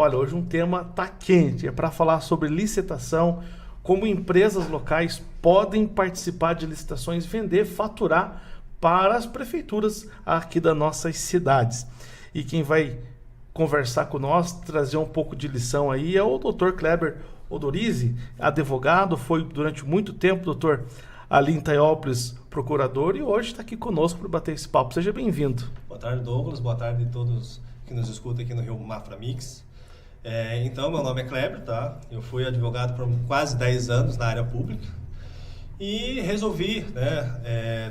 Olha, hoje um tema tá quente, é para falar sobre licitação, como empresas locais podem participar de licitações, vender, faturar para as prefeituras aqui das nossas cidades. E quem vai conversar com nós, trazer um pouco de lição aí, é o Dr. Kleber Odorizzi, advogado, foi durante muito tempo, doutor, ali em Taiópolis, procurador, e hoje está aqui conosco para bater esse papo. Seja bem-vindo. Boa tarde, Douglas. Boa tarde a todos que nos escutam aqui no Rio Mafra Mix. Então, meu nome é Kleber, tá? Eu fui advogado por quase 10 anos na área pública e resolvi,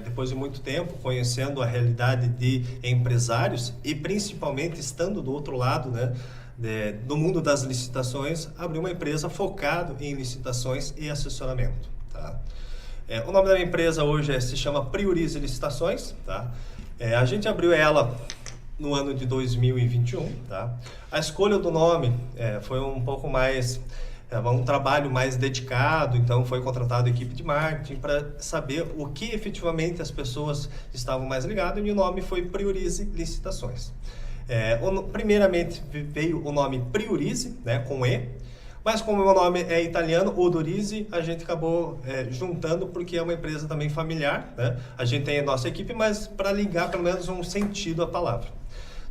depois de muito tempo, conhecendo a realidade de empresários e principalmente estando do outro lado, do mundo das licitações, abrir uma empresa focada em licitações e assessoramento, tá? O nome da minha empresa hoje se chama Priorize Licitações, tá? A gente abriu ela no ano de 2021, tá? A escolha do nome foi um pouco mais, um trabalho mais dedicado, então foi contratada a equipe de marketing para saber o que efetivamente as pessoas estavam mais ligadas, e o nome foi Priorize Licitações. Primeiramente veio o nome Priorize, com E, mas como o meu nome é italiano, Odorizzi, a gente acabou juntando porque é uma empresa também familiar, né? A gente tem a nossa equipe, mas para ligar pelo menos um sentido à palavra.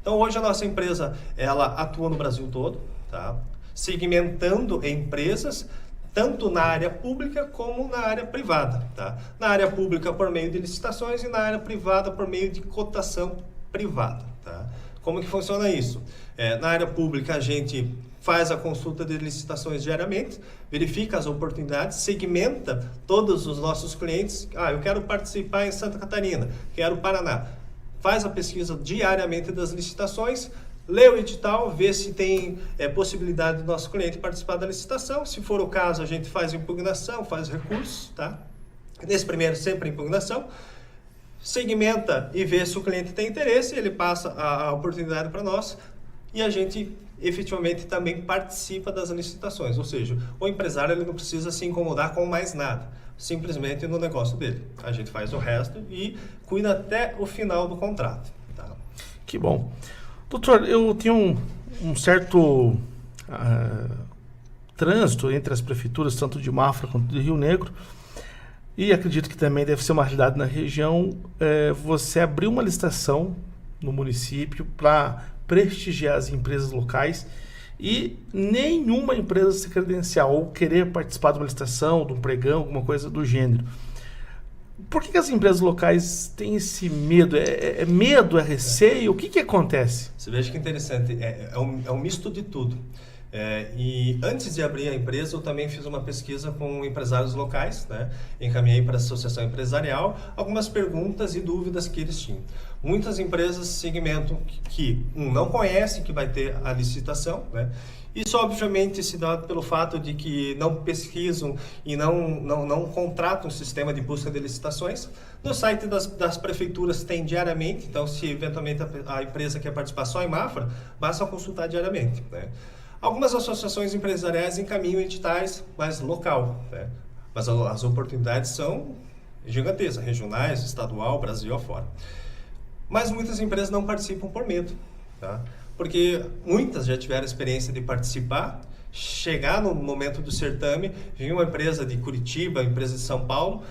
Então hoje a nossa empresa, ela atua no Brasil todo, tá? Segmentando empresas, tanto na área pública como na área privada, tá? Na área pública por meio de licitações e na área privada por meio de cotação privada, tá? Como que funciona isso? Na área pública a gente faz a consulta de licitações diariamente, verifica as oportunidades, segmenta todos os nossos clientes. Eu quero participar em Santa Catarina, quero Paraná. Faz a pesquisa diariamente das licitações, lê o edital, vê se tem possibilidade do nosso cliente participar da licitação. Se for o caso, a gente faz impugnação, faz recursos, tá? Nesse primeiro, sempre impugnação. Segmenta e vê se o cliente tem interesse, ele passa a oportunidade para nós e a gente efetivamente também participa das licitações. Ou seja, o empresário ele não precisa se incomodar com mais nada, simplesmente no negócio dele. A gente faz o resto e cuida até o final do contrato. Tá? Que bom. Doutor, eu tenho um certo trânsito entre as prefeituras, tanto de Mafra quanto de Rio Negro, e acredito que também deve ser uma realidade na região. Você abriu uma licitação no município para prestigiar as empresas locais e nenhuma empresa se credenciar ou querer participar de uma licitação, de um pregão, alguma coisa do gênero. Por que as empresas locais têm esse medo? É medo, é receio? O que acontece? Você veja que interessante, é um misto de tudo. E antes de abrir a empresa, eu também fiz uma pesquisa com empresários locais, encaminhei para a associação empresarial algumas perguntas e dúvidas que eles tinham. Muitas empresas segmentam que não conhecem que vai ter a licitação, Isso obviamente se dá pelo fato de que não pesquisam e não contratam um sistema de busca de licitações. No site das prefeituras tem diariamente, então se eventualmente a empresa quer participar só em Mafra, basta consultar diariamente. Algumas associações empresariais encaminham editais mais local, mas as oportunidades são gigantescas, regionais, estadual, Brasil afora. Mas muitas empresas não participam por medo, tá? Porque muitas já tiveram experiência de participar, chegar no momento do certame, vem uma empresa de Curitiba, empresa de São Paulo,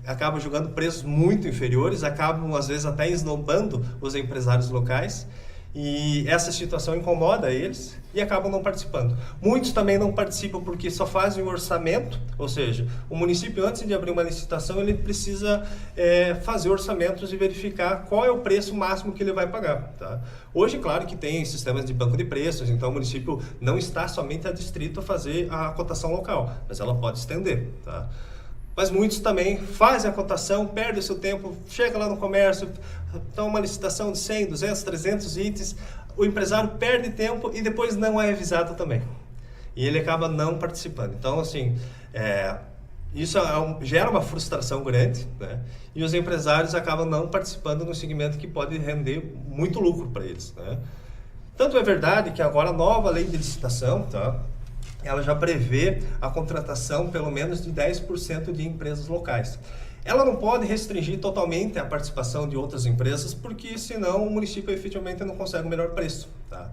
acabam julgando preços muito inferiores, acabam às vezes até esnobando os empresários locais. E essa situação incomoda eles e acabam não participando. Muitos também não participam porque só fazem o orçamento, ou seja, o município antes de abrir uma licitação ele precisa fazer orçamentos e verificar qual é o preço máximo que ele vai pagar. Tá? Hoje, claro que tem sistemas de banco de preços, então o município não está somente adstrito a fazer a cotação local, mas ela pode estender. Tá? Mas muitos também fazem a cotação, perdem o seu tempo, chega lá no comércio, toma uma licitação de 100, 200, 300 itens, o empresário perde tempo e depois não é avisado também. E ele acaba não participando. Então, assim, isso gera uma frustração grande, e os empresários acabam não participando no segmento que pode render muito lucro para eles. Tanto é verdade que agora a nova lei de licitação, ela já prevê a contratação pelo menos de 10% de empresas locais. Ela não pode restringir totalmente a participação de outras empresas, porque senão o município efetivamente não consegue o melhor preço. Tá?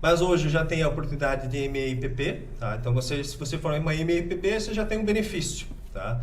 Mas hoje já tem a oportunidade de MEIPP, tá? Então se você for uma MEIPP, você já tem um benefício, tá?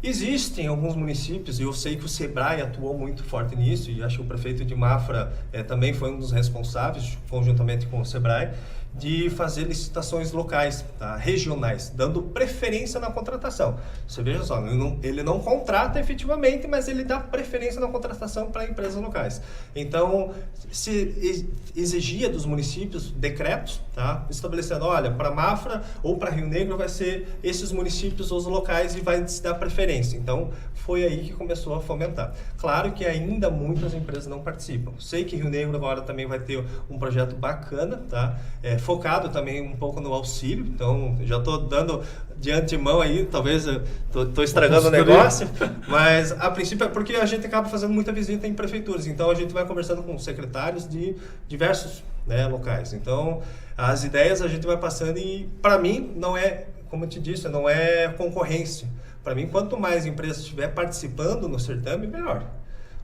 Existem alguns municípios, e eu sei que o Sebrae atuou muito forte nisso, e acho que o prefeito de Mafra também foi um dos responsáveis, conjuntamente com o Sebrae, de fazer licitações locais, tá? Regionais, dando preferência na contratação. Você veja só, ele não contrata efetivamente, mas ele dá preferência na contratação para empresas locais. Então, se exigia dos municípios decretos, tá? Estabelecendo, olha, para Mafra ou para Rio Negro vai ser esses municípios os locais e vai se dar preferência. Então, foi aí que começou a fomentar. Claro que ainda muitas empresas não participam. Sei que Rio Negro agora também vai ter um projeto bacana, tá? Focado também um pouco no auxílio, então já estou dando de antemão aí, talvez estou estragando o negócio, mas a princípio é porque a gente acaba fazendo muita visita em prefeituras, então a gente vai conversando com secretários de diversos, né, locais, então as ideias a gente vai passando e para mim não é, como eu te disse, não é concorrência, para mim quanto mais empresas estiver participando no certame, melhor,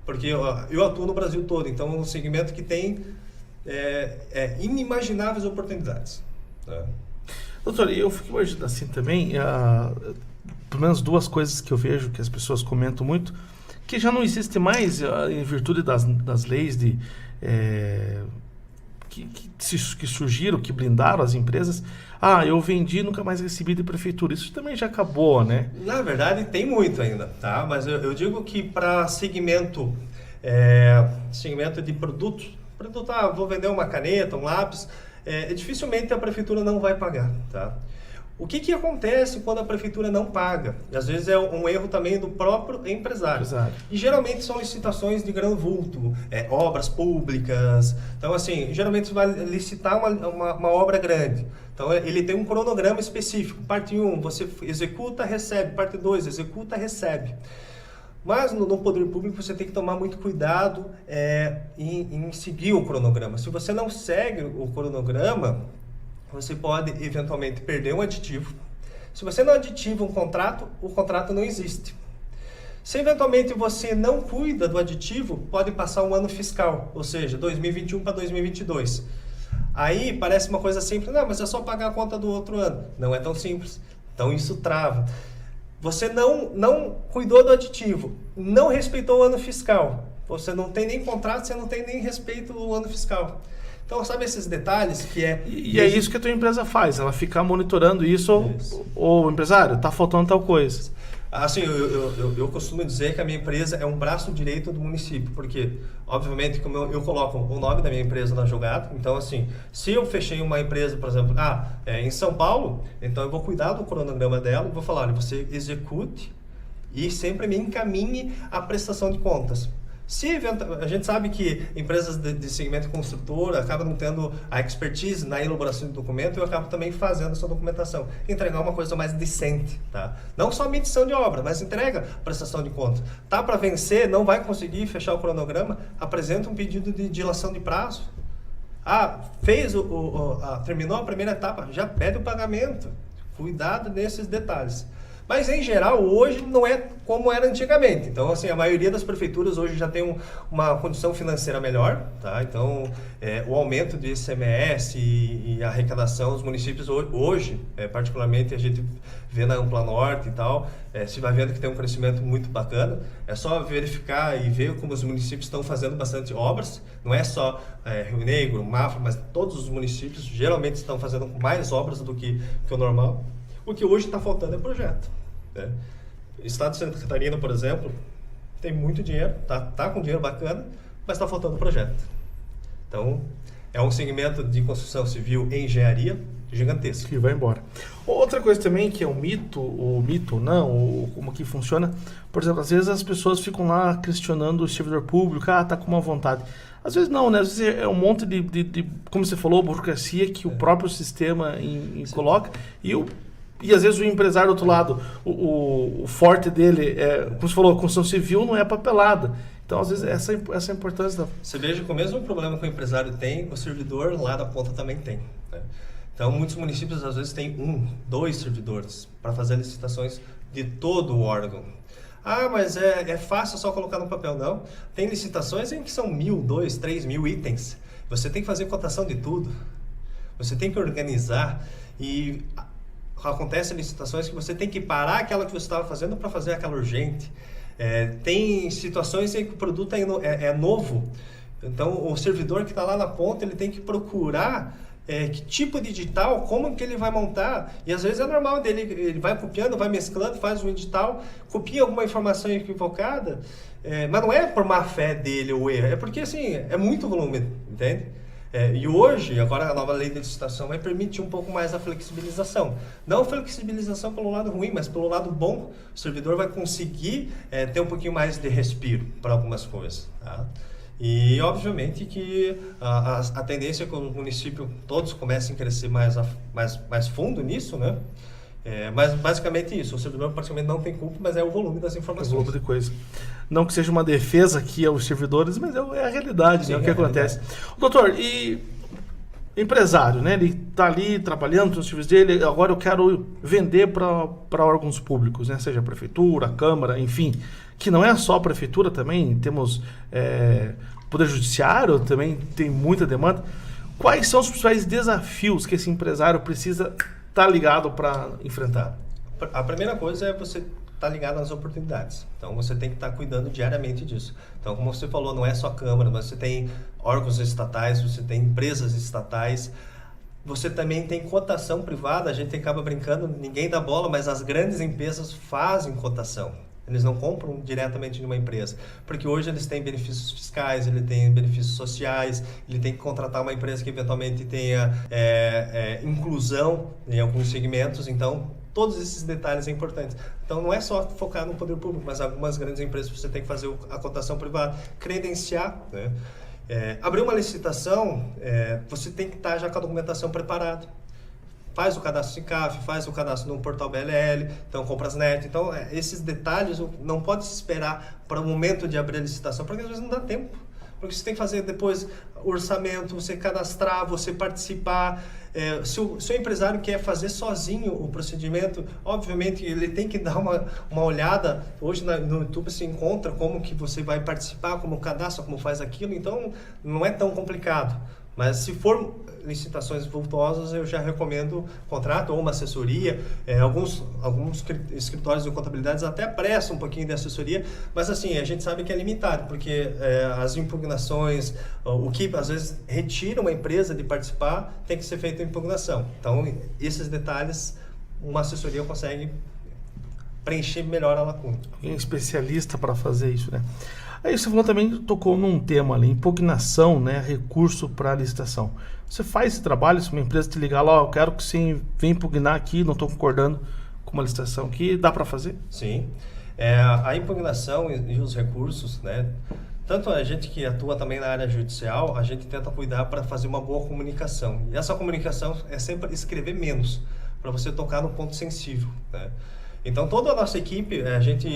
porque eu atuo no Brasil todo, então é um segmento que tem inimagináveis oportunidades. Tá? Doutor, eu fico imaginando assim também, pelo menos duas coisas que eu vejo que as pessoas comentam muito, que já não existe mais em virtude das leis que surgiram, que blindaram as empresas. Eu vendi e nunca mais recebi de prefeitura. Isso também já acabou, né? Na verdade, tem muito ainda, tá? Mas eu digo que para segmento de produtos, vou vender uma caneta, um lápis, dificilmente a prefeitura não vai pagar, tá? O que acontece quando a prefeitura não paga? E às vezes é um erro também do próprio empresário. E geralmente são licitações de grande vulto, obras públicas. Então, assim, geralmente você vai licitar uma obra grande. Então, ele tem um cronograma específico. Parte 1, você executa, recebe. Parte 2, executa, recebe. Mas no poder público você tem que tomar muito cuidado em seguir o cronograma. Se você não segue o cronograma, você pode eventualmente perder um aditivo. Se você não aditiva um contrato, o contrato não existe. Se eventualmente você não cuida do aditivo, pode passar um ano fiscal, ou seja, 2021 para 2022. Aí parece uma coisa simples, não, mas é só pagar a conta do outro ano. Não é tão simples. Então isso trava. Você não cuidou do aditivo, não respeitou o ano fiscal. Você não tem nem contrato, você não tem nem respeito ao ano fiscal. Então, sabe esses detalhes que E é isso que a tua empresa faz, ela fica monitorando isso. Ô empresário, está faltando tal coisa. Assim, eu costumo dizer que a minha empresa é um braço direito do município, porque, obviamente, como eu coloco o nome da minha empresa na jogada, então, assim, se eu fechei uma empresa, por exemplo, em São Paulo, então eu vou cuidar do cronograma dela e vou falar, olha, você execute e sempre me encaminhe a prestação de contas. A gente sabe que empresas de segmento construtor acabam não tendo a expertise na elaboração de documento, eu acabo também fazendo essa documentação. Entregar uma coisa mais decente, tá? Não só medição de obra, mas entrega prestação de contas. Tá para vencer, não vai conseguir fechar o cronograma, apresenta um pedido de dilação de prazo. Terminou a primeira etapa, já pede o pagamento. Cuidado nesses detalhes. Mas, em geral, hoje não é como era antigamente. Então, assim, a maioria das prefeituras hoje já tem uma condição financeira melhor, tá? Então, o aumento de ICMS e a arrecadação dos municípios hoje, particularmente, a gente vê na Ampla Norte e tal, se vai vendo que tem um crescimento muito bacana. É só verificar e ver como os municípios estão fazendo bastante obras. Não é só Rio Negro, Mafra, mas todos os municípios geralmente estão fazendo mais obras do que o normal. O que hoje está faltando é projeto. O Estado de Santa Catarina, por exemplo, tem muito dinheiro, tá com dinheiro bacana, mas está faltando projeto. Então, é um segmento de construção civil e engenharia gigantesco. Que vai embora. Outra coisa também que é um mito, ou mito não, ou como que funciona, por exemplo, às vezes as pessoas ficam lá questionando o servidor público, tá com uma vontade. Às vezes não, né? Às vezes é um monte de como você falou, burocracia que o próprio sistema coloca, e às vezes o empresário do outro lado, o forte dele, como você falou, a construção civil não é papelada. Então, às vezes, essa importância. Você veja que o mesmo problema que o empresário tem, o servidor lá da ponta também tem. Né? Então, muitos municípios, às vezes, têm 2 servidores para fazer licitações de todo o órgão. Mas é fácil só colocar no papel. Não. Tem licitações em que são 1.000, 2.000, 3.000 itens. Você tem que fazer cotação de tudo. Você tem que organizar e acontecem licitações que você tem que parar aquela que você estava fazendo para fazer aquela urgente. Tem situações em que o produto é novo, então o servidor que está lá na ponta, ele tem que procurar que tipo de edital, como que ele vai montar, e às vezes é normal dele, ele vai copiando, vai mesclando, faz um edital, copia alguma informação equivocada, mas não é por má fé dele o erro, é porque assim, é muito volume, entende? E hoje, agora a nova lei de licitação vai permitir um pouco mais a flexibilização. Não flexibilização pelo lado ruim, mas pelo lado bom. O servidor vai conseguir ter um pouquinho mais de respiro para algumas coisas. Tá? E, obviamente, que a tendência é que o município todos comecem a crescer mais fundo nisso, né? Mas basicamente isso, o servidor praticamente não tem culpa, mas é o volume das informações. O volume de coisa. Não que seja uma defesa aqui aos servidores, mas é a realidade, Sim, né? O que acontece. Doutor, e empresário, né? Ele está ali trabalhando nos serviços dele, agora eu quero vender para órgãos públicos, né? Seja a prefeitura, a Câmara, enfim, que não é só a prefeitura também, temos Poder Judiciário, também tem muita demanda. Quais são os principais desafios que esse empresário precisa estar ligado para enfrentar? A primeira coisa é você estar ligado nas oportunidades. Então, você tem que estar cuidando diariamente disso. Então, como você falou, não é só a Câmara, mas você tem órgãos estatais, você tem empresas estatais, você também tem cotação privada, a gente acaba brincando, ninguém dá bola, mas as grandes empresas fazem cotação. Eles não compram diretamente de uma empresa, porque hoje eles têm benefícios fiscais, ele tem benefícios sociais, ele tem que contratar uma empresa que eventualmente tenha inclusão em alguns segmentos, então todos esses detalhes são importantes. Então não é só focar no poder público, mas algumas grandes empresas você tem que fazer a cotação privada, credenciar, né? Abrir uma licitação, você tem que estar já com a documentação preparada. Faz o cadastro SICAF, faz o cadastro no portal BLL, então Comprasnet. Então, esses detalhes não pode se esperar para o momento de abrir a licitação, porque às vezes não dá tempo. Porque você tem que fazer depois o orçamento, você cadastrar, você participar. Se o empresário quer fazer sozinho o procedimento, obviamente ele tem que dar uma olhada. Hoje no YouTube você encontra como que você vai participar, como cadastra, como faz aquilo. Então, não é tão complicado. Mas se for licitações vultuosas, eu já recomendo contrato ou uma assessoria. Alguns escritórios de contabilidade até prestam um pouquinho de assessoria, mas assim, a gente sabe que é limitado, porque as impugnações, o que às vezes retira uma empresa de participar, tem que ser feita a impugnação. Então, esses detalhes, uma assessoria consegue preencher melhor a lacuna. Alguém especialista para fazer isso, né? Aí você falou também, tocou num tema ali, impugnação, né, recurso para licitação. Você faz esse trabalho, se uma empresa te ligar lá, eu quero que você venha impugnar aqui, não estou concordando com uma licitação aqui, dá para fazer? Sim. A impugnação e os recursos, né, tanto a gente que atua também na área judicial, a gente tenta cuidar para fazer uma boa comunicação. E essa comunicação é sempre escrever menos, para você tocar no ponto sensível, né? Então, toda a nossa equipe, a gente,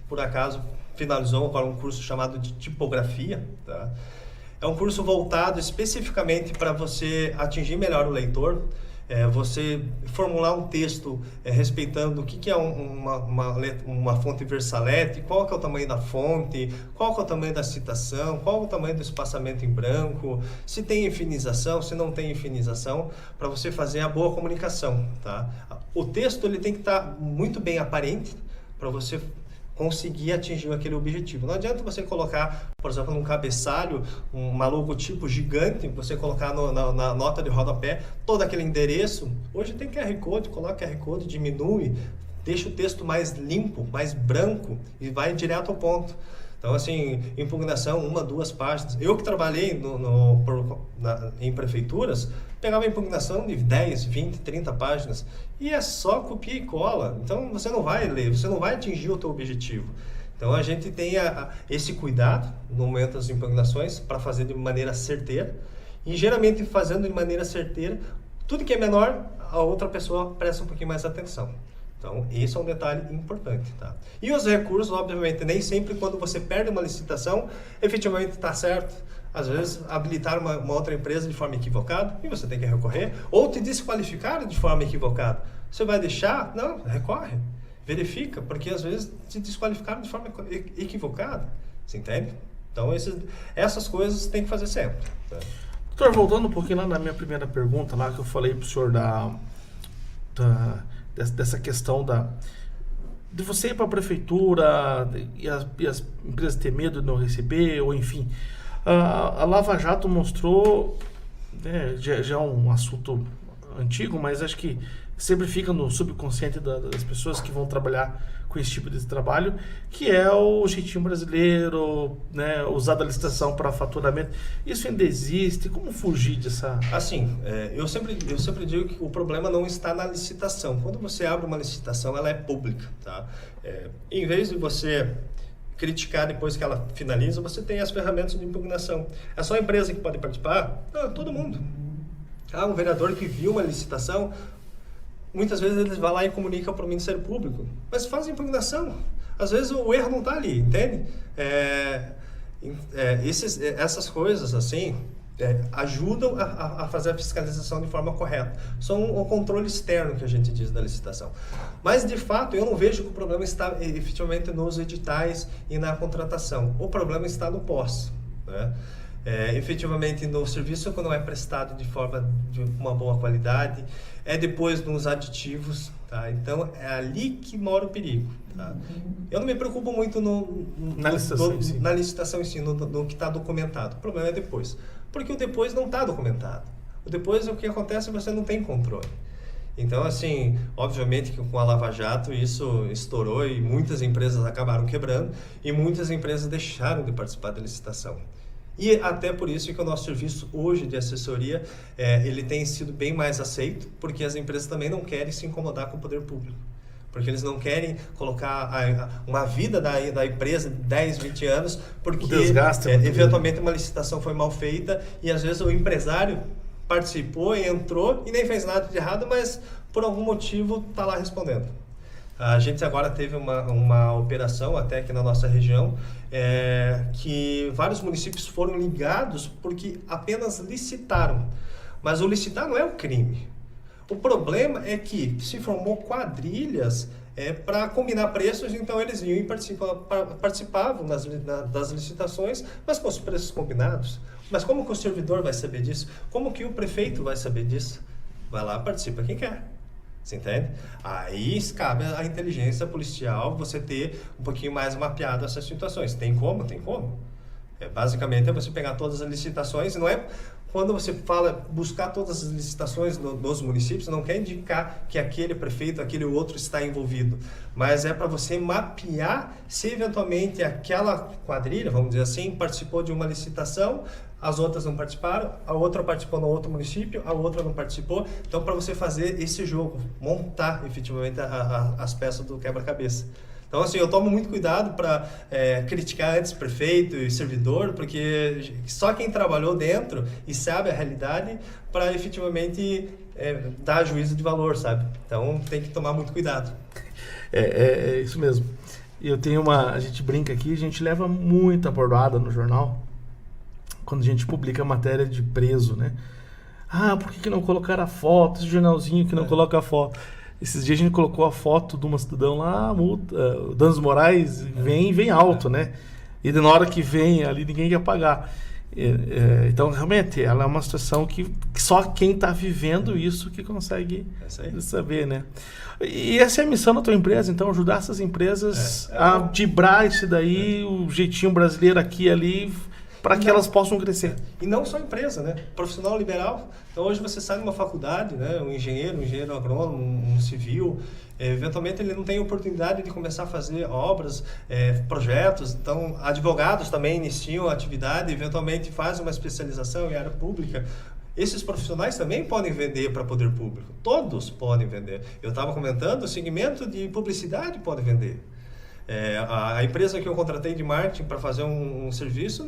por acaso, finalizou agora um curso chamado de tipografia, tá? É um curso voltado especificamente para você atingir melhor o leitor, você formular um texto respeitando o que é uma fonte Versalete, qual que é o tamanho da fonte, qual que é o tamanho da citação, qual é o tamanho do espaçamento em branco, se tem infinização, se não tem infinização, para você fazer a boa comunicação, tá? O texto ele tem que estar muito bem aparente para você conseguir atingir aquele objetivo. Não adianta você colocar, por exemplo, num cabeçalho, uma logotipo gigante, você colocar na nota de rodapé todo aquele endereço. Hoje tem QR Code, coloca QR Code, diminui, deixa o texto mais limpo, mais branco e vai direto ao ponto. Então, assim, impugnação, 1, 2 páginas. Eu que trabalhei em prefeituras, pegava impugnação de 10, 20, 30 páginas e é só copia e cola. Então, você não vai ler, você não vai atingir o teu objetivo. Então, a gente tem esse cuidado no momento das impugnações para fazer de maneira certeira e, geralmente, fazendo de maneira certeira, tudo que é menor, a outra pessoa presta um pouquinho mais atenção. Então, esse é um detalhe importante, tá? E os recursos, obviamente, nem sempre quando você perde uma licitação, efetivamente está certo. Às vezes, habilitar uma outra empresa de forma equivocada e você tem que recorrer, ou te desqualificar de forma equivocada. Você vai deixar? Não, recorre. Verifica, porque às vezes te desqualificaram de forma equivocada. Você entende? Então, essas coisas tem que fazer sempre, tá? Doutor, voltando um pouquinho lá na minha primeira pergunta, lá que eu falei para o senhor dessa questão de você ir para a prefeitura e as empresas ter medo de não receber, ou enfim. A Lava Jato mostrou, né, já é um assunto antigo, mas acho que sempre fica no subconsciente das pessoas que vão trabalhar com esse tipo de trabalho, que é o jeitinho brasileiro, né, usar da licitação para faturamento. Isso ainda existe? Como fugir dessa... Assim, eu sempre digo que o problema não está na licitação. Quando você abre uma licitação, ela é pública, tá? Em vez de você criticar depois que ela finaliza, você tem as ferramentas de impugnação. É só a empresa que pode participar? Não, é todo mundo. Um vereador que viu uma licitação, muitas vezes ele vai lá e comunica para o Ministério Público, mas faz impugnação. Às vezes o erro não está ali, entende? Essas coisas assim ajudam a fazer a fiscalização de forma correta. São o controle externo que a gente diz da licitação. Mas, de fato, eu não vejo que o problema está efetivamente nos editais e na contratação. O problema está no pós, né? Efetivamente no serviço quando é prestado de uma boa qualidade, depois nos aditivos, tá? Então é ali que mora o perigo, tá? Eu não me preocupo muito na licitação em si, no que está documentado. O problema é depois, porque o depois não está documentado. O depois, o que acontece, você não tem controle. Então, assim, obviamente que com a Lava Jato isso estourou e muitas empresas acabaram quebrando e muitas empresas deixaram de participar da licitação. E até por isso que o nosso serviço hoje de assessoria, ele tem sido bem mais aceito, porque as empresas também não querem se incomodar com o poder público. Porque eles não querem colocar uma vida da empresa de 10, 20 anos, porque eventualmente uma licitação foi mal feita e às vezes o empresário participou, entrou e nem fez nada de errado, mas por algum motivo está lá respondendo. A gente agora teve uma operação até aqui na nossa região, que vários municípios foram ligados porque apenas licitaram. Mas o licitar não é o crime. O problema é que se formou quadrilhas para combinar preços, então eles iam e participavam das licitações, mas com os preços combinados. Mas como que o servidor vai saber disso? Como que o prefeito vai saber disso? Vai lá, participa quem quer. Você entende? Aí cabe à inteligência policial você ter um pouquinho mais mapeado essas situações. Tem como? Tem como. Basicamente é você pegar todas as licitações, não é... Quando você fala buscar todas as licitações nos municípios, não quer indicar que aquele prefeito, aquele outro está envolvido, mas é para você mapear se eventualmente aquela quadrilha, vamos dizer assim, participou de uma licitação, as outras não participaram, a outra participou no outro município, a outra não participou. Então, para você fazer esse jogo, montar efetivamente as peças do quebra-cabeça. Então, assim, eu tomo muito cuidado para criticar antes prefeito e servidor, porque só quem trabalhou dentro e sabe a realidade para efetivamente dar juízo de valor, sabe? Então, tem que tomar muito cuidado. É isso mesmo. Eu tenho a gente brinca aqui, a gente leva muita bordoada no jornal, quando a gente publica matéria de preso, né? Por que não colocaram a foto? Esse jornalzinho que não coloca a foto. Esses dias a gente colocou a foto de uma cidadão lá, o Danos Morais, vem alto, né? E na hora que vem ali, ninguém quer pagar. Então, realmente, ela é uma situação que só quem está vivendo isso que consegue saber, né? E essa é a missão da tua empresa, então, ajudar essas empresas a dibrar isso daí, o jeitinho brasileiro aqui e ali, para que elas possam crescer. E não só empresa, né? Profissional liberal. Então, hoje você sai de uma faculdade, né? Um engenheiro agrônomo, um civil, eventualmente ele não tem oportunidade de começar a fazer obras, projetos. Então, advogados também iniciam a atividade, eventualmente fazem uma especialização em área pública. Esses profissionais também podem vender para poder público. Todos podem vender. Eu estava comentando, o segmento de publicidade pode vender. A empresa que eu contratei de marketing para fazer um serviço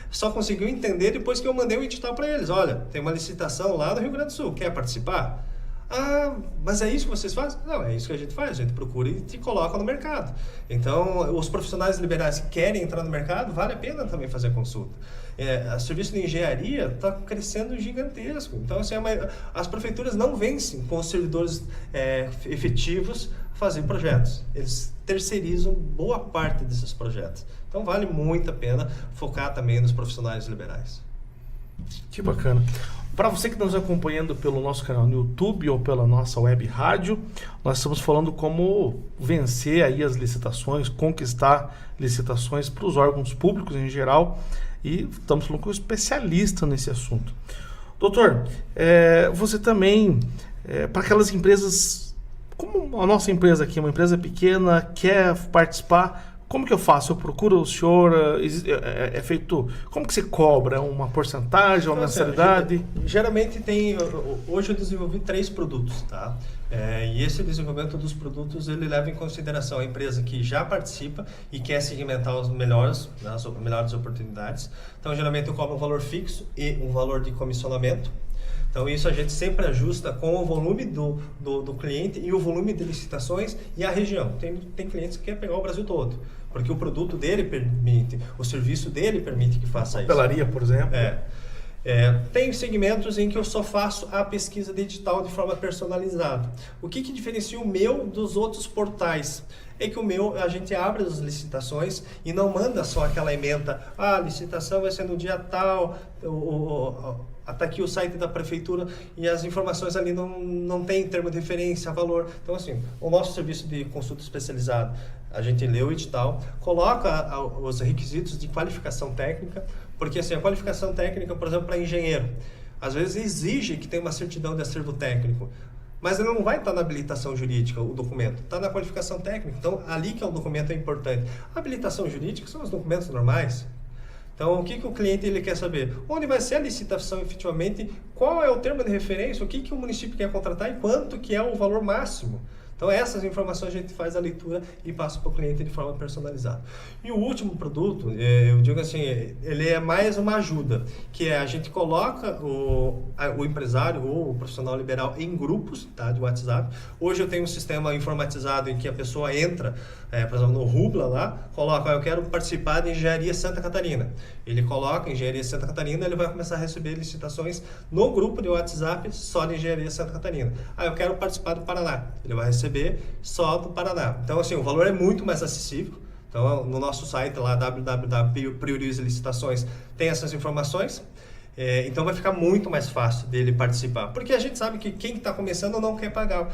só conseguiu entender depois que eu mandei o edital para eles. Olha, tem uma licitação lá no Rio Grande do Sul, quer participar? Mas é isso que vocês fazem? Não, é isso que a gente faz, a gente procura e te coloca no mercado. Então, os profissionais liberais que querem entrar no mercado, vale a pena também fazer a consulta. O serviço de engenharia está crescendo gigantesco. Então, assim, as prefeituras não vencem com os servidores efetivos fazer projetos. Eles terceirizam boa parte desses projetos. Então, vale muito a pena focar também nos profissionais liberais. Que bacana. Para você que está nos acompanhando pelo nosso canal no YouTube ou pela nossa web rádio, nós estamos falando como vencer aí as licitações, conquistar licitações para os órgãos públicos em geral, e estamos falando com um especialista nesse assunto. Doutor, você também, para aquelas empresas, como a nossa empresa aqui, uma empresa pequena, quer participar, como que eu faço? Eu procuro o senhor, é feito, como que você cobra? Uma porcentagem, uma mensalidade? Geralmente hoje eu desenvolvi 3 produtos, tá? E esse desenvolvimento dos produtos, ele leva em consideração a empresa que já participa e quer segmentar as melhores oportunidades. Então, geralmente eu cobro um valor fixo e um valor de comissionamento. Então, isso a gente sempre ajusta com o volume do cliente e o volume de licitações e a região. Tem clientes que querem pegar o Brasil todo, porque o produto dele permite, o serviço dele permite que faça isso. Papelaria, por exemplo. Tem segmentos em que eu só faço a pesquisa digital de forma personalizada. O que diferencia o meu dos outros portais? É que o meu, a gente abre as licitações e não manda só aquela ementa, a licitação vai ser no dia tal, está aqui o site da prefeitura e as informações ali não tem termo de referência, valor. Então, assim, o nosso serviço de consulta especializado, a gente lê o edital, coloca os requisitos de qualificação técnica, porque assim, a qualificação técnica, por exemplo, para engenheiro, às vezes exige que tenha uma certidão de acervo técnico, mas ele não vai estar na habilitação jurídica, o documento, está na qualificação técnica. Então, ali que é o documento é importante. A habilitação jurídica são os documentos normais. Então, o que o cliente ele quer saber? Onde vai ser a licitação efetivamente? Qual é o termo de referência? O que o município quer contratar e quanto que é o valor máximo? Então, essas informações a gente faz a leitura e passa para o cliente de forma personalizada. E o último produto, eu digo assim, ele é mais uma ajuda, que é a gente coloca o empresário ou o profissional liberal em grupos, tá, de WhatsApp. Hoje eu tenho um sistema informatizado em que a pessoa entra, por exemplo, no Rubla lá, coloca, eu quero participar de Engenharia Santa Catarina. Ele coloca Engenharia Santa Catarina, ele vai começar a receber licitações no grupo de WhatsApp só de Engenharia Santa Catarina. Eu quero participar do Paraná. Ele vai receber só do Paraná. Então, assim, o valor é muito mais acessível. Então, no nosso site lá, www.priorize licitações, tem essas informações. Então, vai ficar muito mais fácil dele participar. Porque a gente sabe que quem está começando não quer pagar,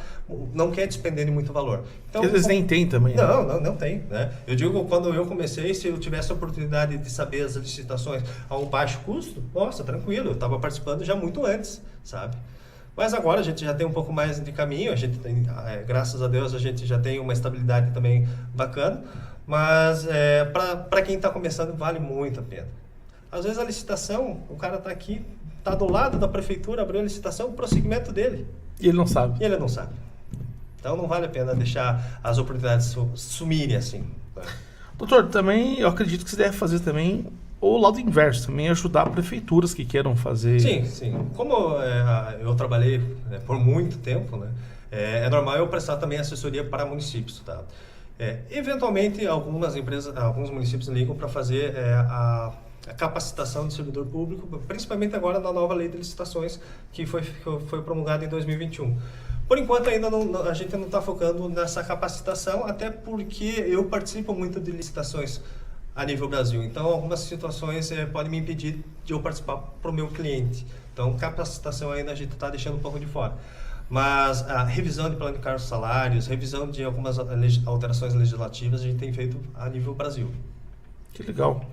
não quer despender de muito valor. Então, às vezes nem tem também. Não tem. Né? Eu digo, quando eu comecei, se eu tivesse a oportunidade de saber as licitações a um baixo custo, nossa, tranquilo, eu estava participando já muito antes, sabe? Mas agora a gente já tem um pouco mais de caminho, a gente tem, graças a Deus, a gente já tem uma estabilidade também bacana, mas para quem está começando vale muito a pena. Às vezes a licitação, o cara está aqui, está do lado da prefeitura, abriu a licitação, o prosseguimento dele. E ele não sabe. Então não vale a pena deixar as oportunidades sumirem assim. Né? Doutor, também eu acredito que você deve fazer também o lado inverso, também ajudar prefeituras que queiram fazer. Sim. Como eu trabalhei por muito tempo, né, é normal eu prestar também assessoria para municípios. Tá? Eventualmente, algumas empresas, alguns municípios ligam para fazer a capacitação do servidor público, principalmente agora na nova lei de licitações que foi promulgada em 2021. Por enquanto ainda a gente não está focando nessa capacitação, até porque eu participo muito de licitações a nível Brasil. Então, algumas situações podem me impedir de eu participar para o meu cliente. Então, capacitação ainda a gente está deixando um pouco de fora. Mas a revisão de plano de cargos e salários, revisão de algumas alterações legislativas, a gente tem feito a nível Brasil. Que legal.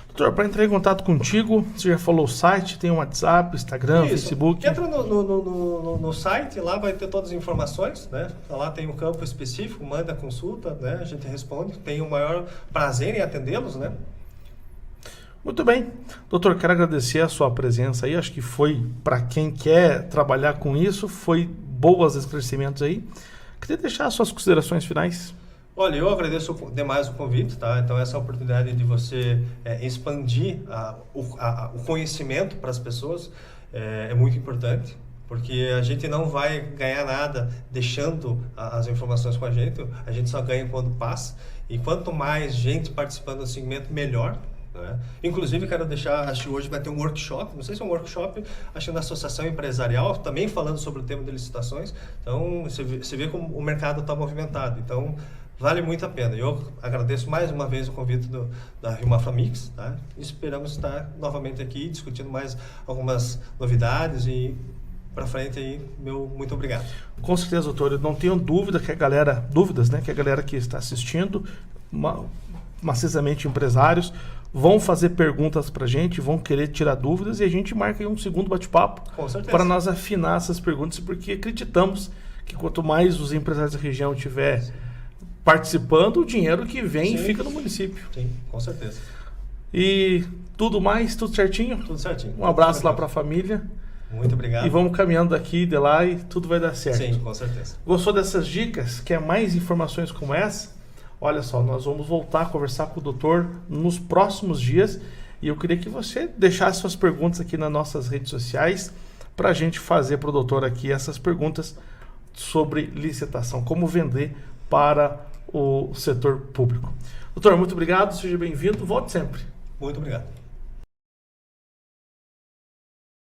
Doutor, para entrar em contato contigo, você já falou o site, tem um WhatsApp, Instagram, Facebook. Entra no site, lá vai ter todas as informações, né? Lá tem um campo específico, manda consulta, né? A gente responde, tem o maior prazer em atendê-los, né? Muito bem. Doutor, quero agradecer a sua presença aí, acho que foi, para quem quer trabalhar com isso, foi boas esclarecimentos aí. Queria deixar as suas considerações finais. Olha, eu agradeço demais o convite, tá? Então, essa oportunidade de você expandir o conhecimento para as pessoas é muito importante, porque a gente não vai ganhar nada deixando as informações com a gente só ganha quando passa, e quanto mais gente participando do segmento, melhor. Né? Inclusive, quero deixar, acho que hoje vai ter um workshop, não sei se é um workshop, acho que na Associação Empresarial, também falando sobre o tema de licitações. Então, você vê como o mercado está movimentado. Então, vale muito a pena. Eu agradeço mais uma vez o convite da Rio Mafra Mix, tá? E esperamos estar novamente aqui discutindo mais algumas novidades e para frente aí, meu muito obrigado. Com certeza, doutor. Eu não tenho dúvidas, que a galera que está assistindo, maciçamente empresários, vão fazer perguntas para a gente, vão querer tirar dúvidas e a gente marca aí um segundo bate-papo para nós afinar essas perguntas, porque acreditamos que quanto mais os empresários da região estiver participando, o dinheiro que vem fica no município. Sim, com certeza. E tudo mais, tudo certinho? Tudo certinho. Um abraço lá para a família. Muito obrigado. E vamos caminhando daqui, de lá, e tudo vai dar certo. Sim, com certeza. Gostou dessas dicas? Quer mais informações como essa? Olha só, nós vamos voltar a conversar com o doutor nos próximos dias e eu queria que você deixasse suas perguntas aqui nas nossas redes sociais para a gente fazer para o doutor aqui essas perguntas sobre licitação, como vender para o setor público. Doutor, muito obrigado, seja bem-vindo, volte sempre. Muito obrigado.